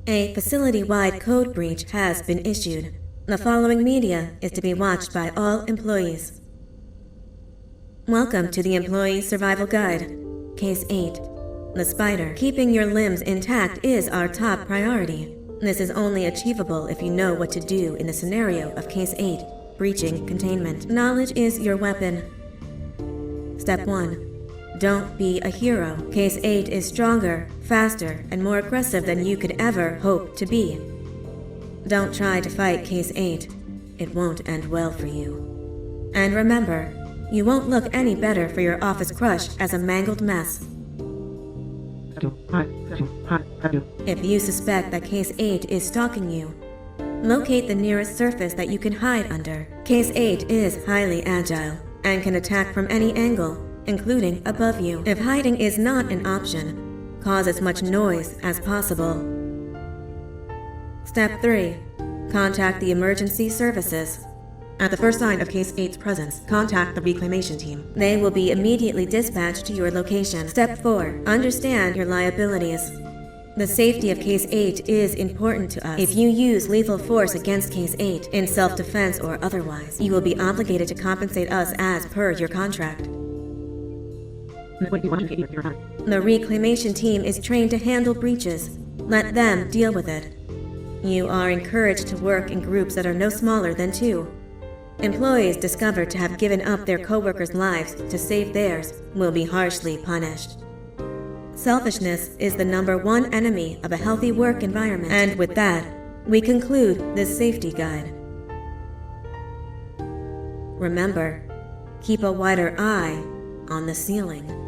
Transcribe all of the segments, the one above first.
A facility-wide code breach has been issued. The following media is to be watched by all employees. Welcome to the Employee Survival Guide, Case 8. The spider. Keeping your limbs intact is our top priority. This is only achievable if you know what to do in the scenario of Case 8, breaching containment. Knowledge is your weapon. Step 1. Don't be a hero. Case 8 is stronger, faster, and more aggressive than you could ever hope to be. Don't try to fight Case 8. It won't end well for you. And remember, you won't look any better for your office crush as a mangled mess. If you suspect that Case 8 is stalking you, locate the nearest surface that you can hide under. Case 8 is highly agile and can attack from any angle, including above you. If hiding is not an option, cause as much noise as possible. Step 3. Contact the emergency services. At the first sign of Case 8's presence, contact the reclamation team. They will be immediately dispatched to your location. Step 4. Understand your liabilities. The safety of Case 8 is important to us. If you use lethal force against Case 8, in self-defense or otherwise, you will be obligated to compensate us as per your contract. The reclamation team is trained to handle breaches. Let them deal with it. You are encouraged to work in groups that are no smaller than 2. Employees discovered to have given up their coworkers' lives to save theirs will be harshly punished. Selfishness is the #1 enemy of a healthy work environment. And with that, we conclude this safety guide. Remember, keep a wider eye on the ceiling.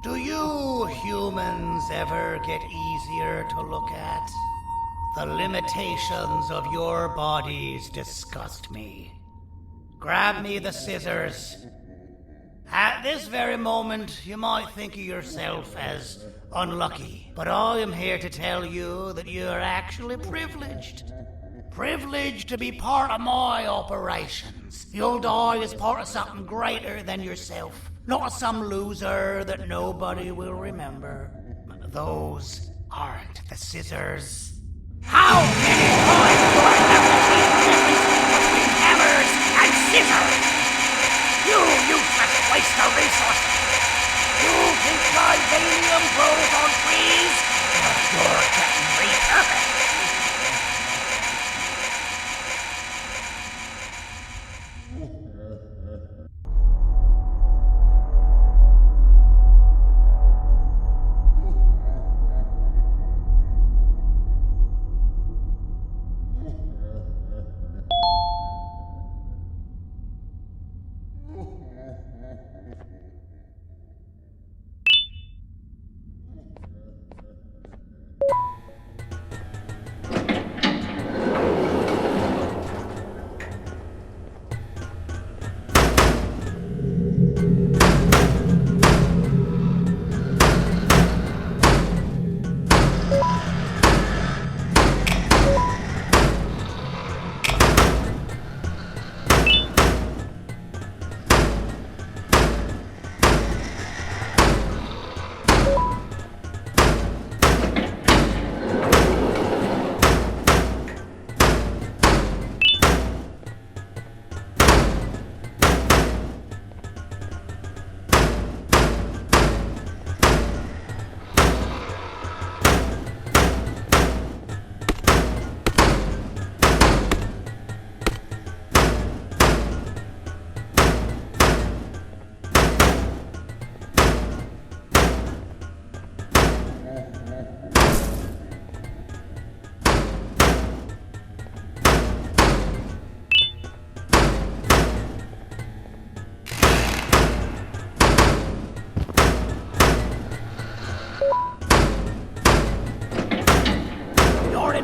Do you humans ever get easier to look at? The limitations of your bodies disgust me. Grab me the scissors. At this very moment, you might think of yourself as unlucky, but I am here to tell you that you are actually privileged. Privileged to be part of my operations. You'll die as part of something greater than yourself, not as some loser that nobody will remember. Those aren't the scissors. How many times do I have to teach the difference between hammers and scissors? You useless waste of resources! You think titanium grows on trees? But you're getting repurposed!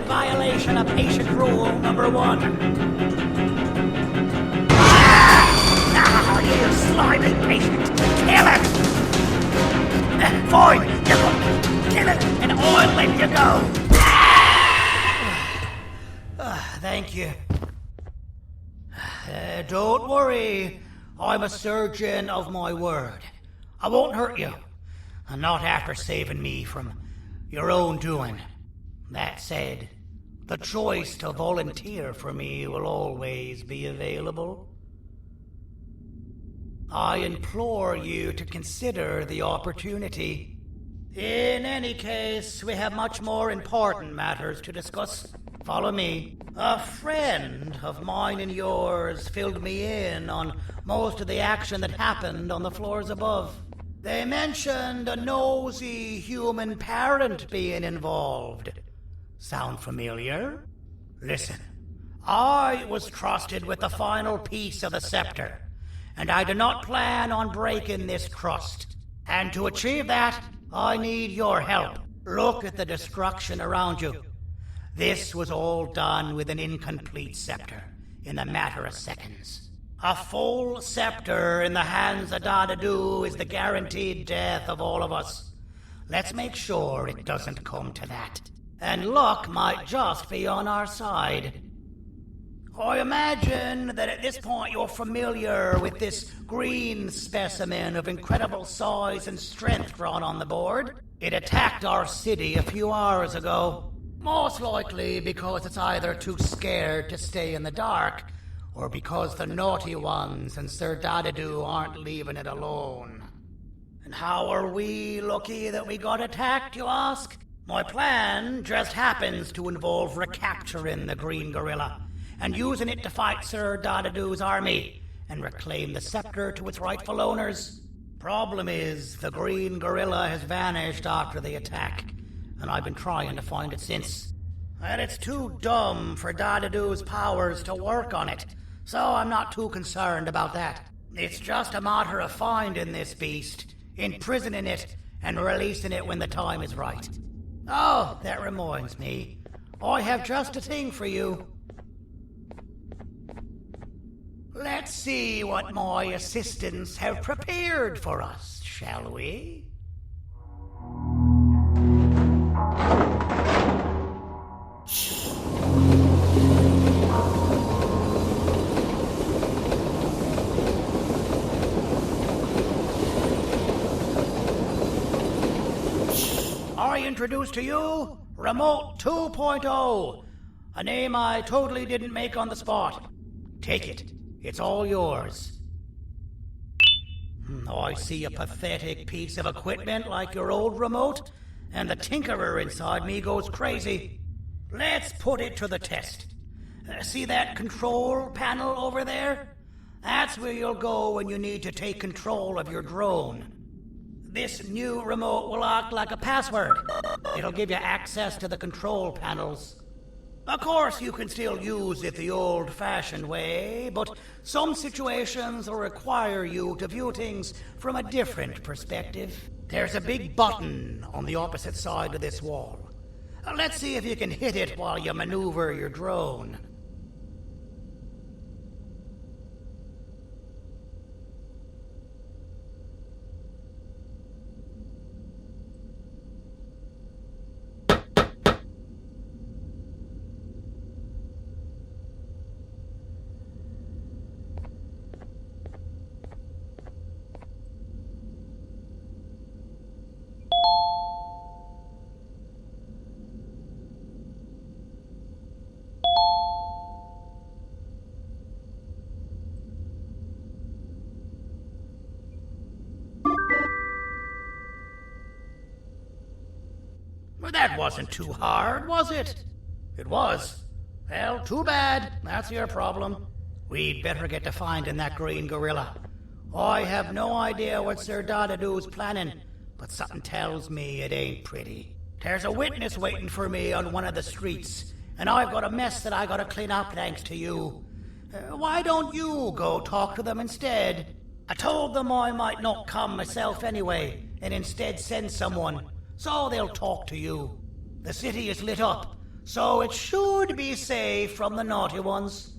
Violation of patient rule number 1. You slimy patient! Kill it! Fine, you go. Kill it, and I'll let you go. Thank you. Don't worry. I'm a surgeon of my word. I won't hurt you. And not after saving me from your own doing. That said, the choice to volunteer for me will always be available. I implore you to consider the opportunity. In any case, we have much more important matters to discuss. Follow me. A friend of mine and yours filled me in on most of the action that happened on the floors above. They mentioned a nosy human parent being involved. Sound familiar? Listen, I was trusted with the final piece of the scepter, and I do not plan on breaking this trust. And to achieve that, I need your help. Look at the destruction around you. This was all done with an incomplete scepter, in a matter of seconds. A full scepter in the hands of Dadadu is the guaranteed death of all of us. Let's make sure it doesn't come to that. And luck might just be on our side. I imagine that at this point you're familiar with this green specimen of incredible size and strength drawn on the board. It attacked our city a few hours ago. Most likely because it's either too scared to stay in the dark, or because the naughty ones and Sir Dadadu aren't leaving it alone. And how are we lucky that we got attacked, you ask? My plan just happens to involve recapturing the green gorilla and using it to fight Sir Dadadu's army and reclaim the scepter to its rightful owners. Problem is, the green gorilla has vanished after the attack, and I've been trying to find it since. And it's too dumb for Dadadu's powers to work on it, so I'm not too concerned about that. It's just a matter of finding this beast, imprisoning it, and releasing it when the time is right. Oh, that reminds me. I have just a thing for you. Let's see what my assistants have prepared for us, shall we? I introduce to you Remote 2.0, a name I totally didn't make on the spot. Take it. It's all yours. I see a pathetic piece of equipment like your old remote, and the tinkerer inside me goes crazy. Let's put it to the test. See that control panel over there? That's where you'll go when you need to take control of your drone. This new remote will act like a password. It'll give you access to the control panels. Of course, you can still use it the old-fashioned way, but some situations will require you to view things from a different perspective. There's a big button on the opposite side of this wall. Let's see if you can hit it while you maneuver your drone. Well, that wasn't too hard, was it? It was. Well, too bad. That's your problem. We'd better get to finding that green gorilla. I have no idea what Sir Dadadu's planning, but something tells me it ain't pretty. There's a witness waiting for me on one of the streets, and I've got a mess that I gotta clean up thanks to you. Why don't you go talk to them instead? I told them I might not come myself anyway, and instead send someone. So they'll talk to you. The city is lit up, so it should be safe from the naughty ones.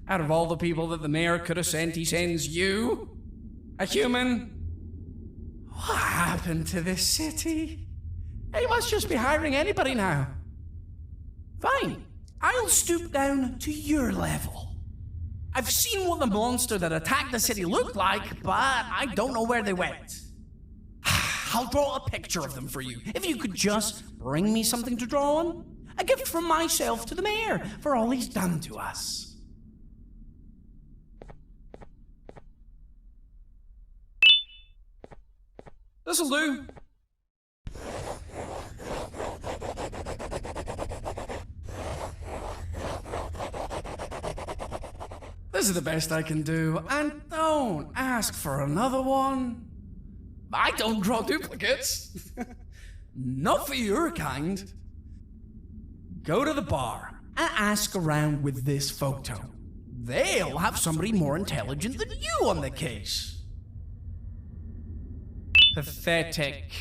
Out of all the people that the mayor could have sent, he sends you? A human? What happened to this city? He must just be hiring anybody now. Fine, I'll stoop down to your level. I've seen what the monster that attacked the city looked like, but I don't know where they went. I'll draw a picture of them for you, if you could just bring me something to draw on. A gift from myself to the mayor for all he's done to us. This'll do. This is the best I can do, and don't ask for another one. I don't draw duplicates. Not for your kind. Go to the bar and ask around with this photo. They'll have somebody more intelligent than you on the case. Pathetic.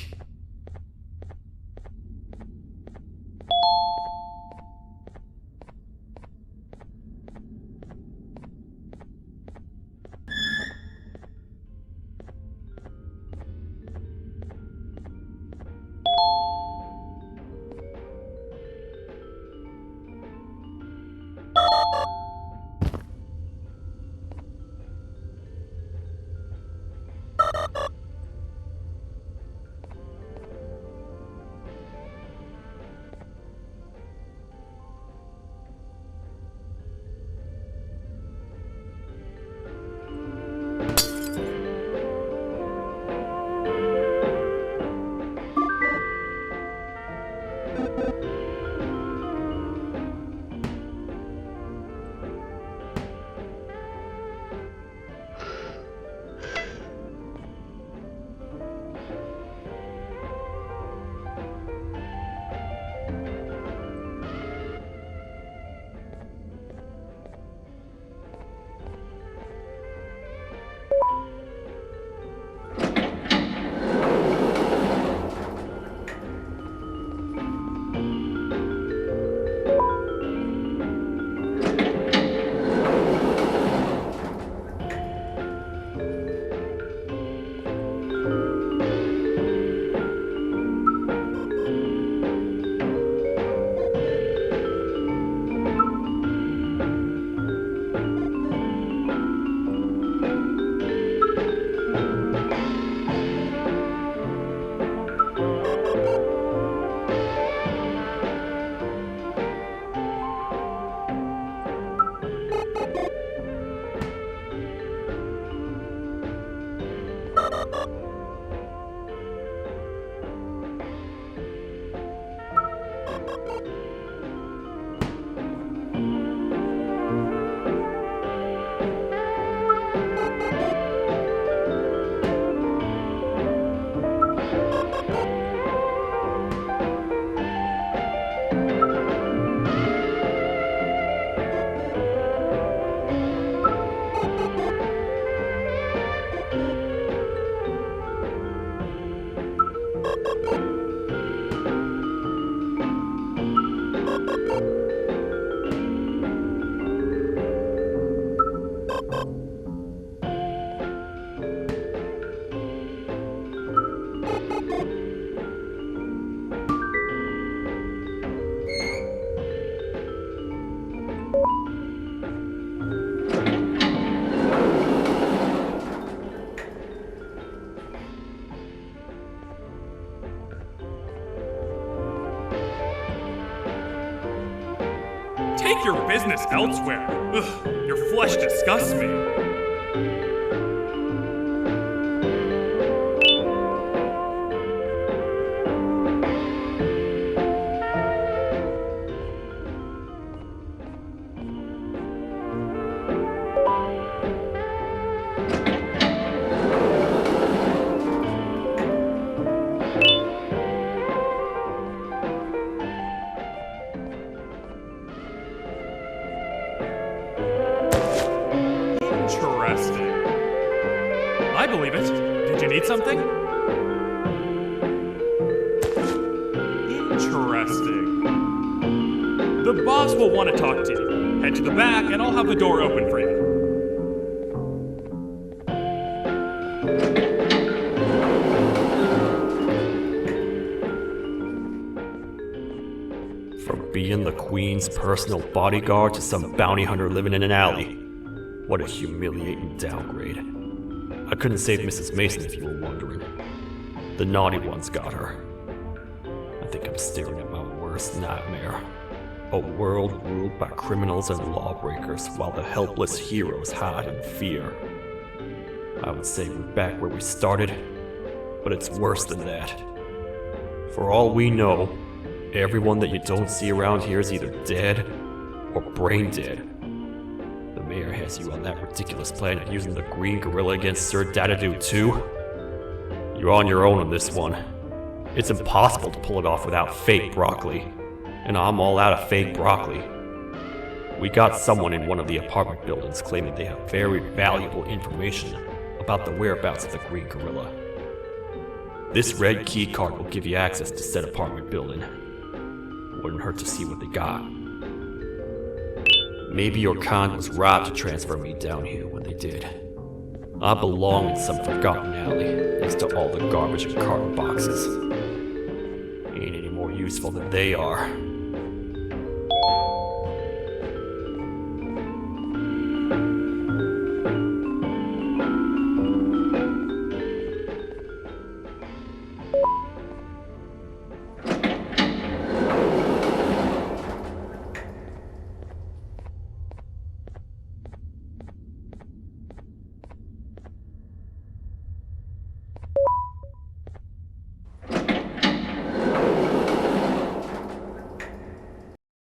Take your business elsewhere. Ugh, your flesh disgusts me. Interesting. I believe it. Did you need something? Interesting. The boss will want to talk to you. Head to the back and I'll have the door open for you. From being the Queen's personal bodyguard to some bounty hunter living in an alley. What a humiliating downgrade. I couldn't save Mrs. Mason if you were wondering. The naughty ones got her. I think I'm staring at my worst nightmare. A world ruled by criminals and lawbreakers while the helpless heroes hide in fear. I would say we're back where we started, but it's worse than that. For all we know, everyone that you don't see around here is either dead or brain dead. The mayor has you on that ridiculous plan of using the green gorilla against Sir Dadadoo too. You're on your own on this one. It's impossible to pull it off without fake broccoli. And I'm all out of fake broccoli. We got someone in one of the apartment buildings claiming they have very valuable information about the whereabouts of the green gorilla. This red key card will give you access to said apartment building. Wouldn't hurt to see what they got. Maybe your kind was right to transfer me down here when they did. I belong in some forgotten alley next to all the garbage and carton boxes. Ain't any more useful than they are.